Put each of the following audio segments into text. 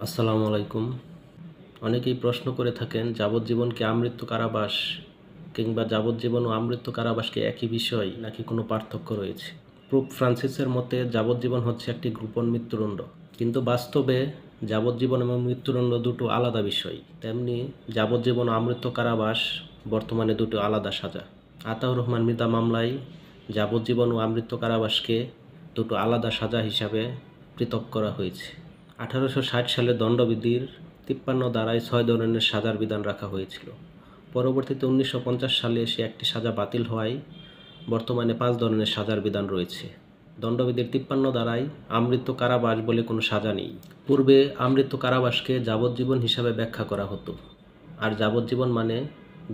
আসসালামু আলাইকুম। অনেকেই প্রশ্ন করে থাকেন যাবজ্জীবন কি আমৃত্যু কারাবাস কিংবা যাবজ্জীবন ও আমৃত্যু কারাবাস কি একই বিষয় নাকি কোনো পার্থক্য রয়েছে। পোপ ফ্রান্সিসের মতে যাবজ্জীবন হচ্ছে একটি গোপন মৃত্যুদণ্ড, কিন্তু বাস্তবে যাবজ্জীবন এবং মৃত্যুদণ্ড দুটো আলাদা বিষয়। তেমনি যাবজ্জীবন ও আমৃত্যু কারাবাস বর্তমানে দুটো আলাদা সাজা। আতাউর রহমান মৃধা মামলায় যাবজ্জীবন ও আমৃত্যু কারাবাসকে দুটো আলাদা সাজা হিসাবে পৃথক করা হয়েছে। 1860 সালে দণ্ডবিধির 53 ধারায় 6 ধরনের সাজার বিধান রাখা হয়েছিল। পরবর্তীতে 1950 সালে এসে একটি সাজা বাতিল হওয়ায় বর্তমানে 5 ধরনের সাজার বিধান রয়েছে। দণ্ডবিধির 53 ধারায় আমৃত্যু কারাবাস বলে কোনো সাজা নেই। পূর্বে আমৃত্যু কারাবাসকে যাবজ্জীবন হিসাবে ব্যাখ্যা করা হতো, আর যাবজ্জীবন মানে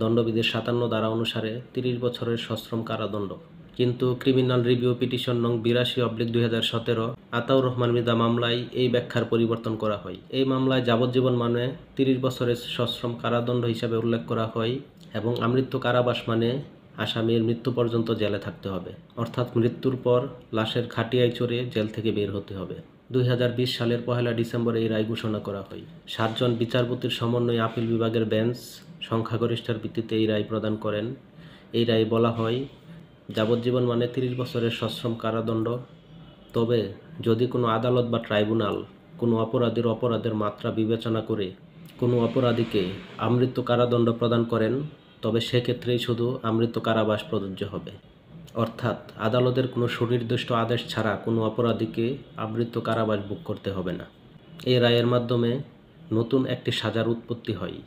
দণ্ডবিধির 57 ধারা অনুসারে 30 বছরের সশ্রম কারাদণ্ড। কিন্তু ক্রিমিনাল রিভিউ পিটিশন নং 82/2017 আতাউর রহমান মৃধা মামলায় এই ব্যাখ্যার পরিবর্তন করা হয়। এই মামলায় যাবজ্জীবন মানে 30 বছরের সশ্রম কারাদণ্ড হিসাবে উল্লেখ করা হয় এবং আমৃত্যু কারাবাস মানে আসামির মৃত্যু পর্যন্ত জেলে থাকতে হবে, অর্থাৎ মৃত্যুর পর লাশের খাটিয়ায় চড়ে জেল থেকে বের হতে হবে। 2020 সালের 1 ডিসেম্বর এই রায় ঘোষণা করা হয়। 7 জন বিচারপতির সমন্বয়ে আপিল বিভাগের বেঞ্চ সংখ্যাগরিষ্ঠের ভিত্তিতে এই রায় প্রদান করেন। এই রায়ে বলা হয়, যাবজ্জীবন মানে 30 বছরের সশ্রম কারাদণ্ড। তবে যদি কোনো আদালত বা ট্রাইব্যুনাল কোনো অপরাধের মাত্রা বিবেচনা করে কোনো অপরাধীকে আমৃত্যু কারাদণ্ড প্রদান করেন, তবে সেক্ষেত্রেই শুধু আমৃত্যু কারাবাস প্রযোজ্য হবে। অর্থাৎ আদালতের কোনো সুনির্দিষ্ট আদেশ ছাড়া কোনো অপরাধীকে আমৃত্যু কারাবাস ভোগ করতে হবে না। এই রায়ের মাধ্যমে নতুন একটি সাজার উৎপত্তি হয়,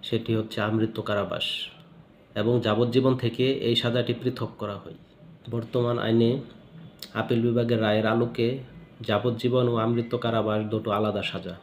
সেটি হচ্ছে আমৃত্যু কারাবাস, এবং যাবজ্জীবন থেকে এই সাজাটি পৃথক করা হয়। বর্তমান আইনে আপিল বিভাগের রায়ের আলোকে যাবজ্জীবন ও আমৃত্যু কারাবাস দুটো আলাদা সাজা।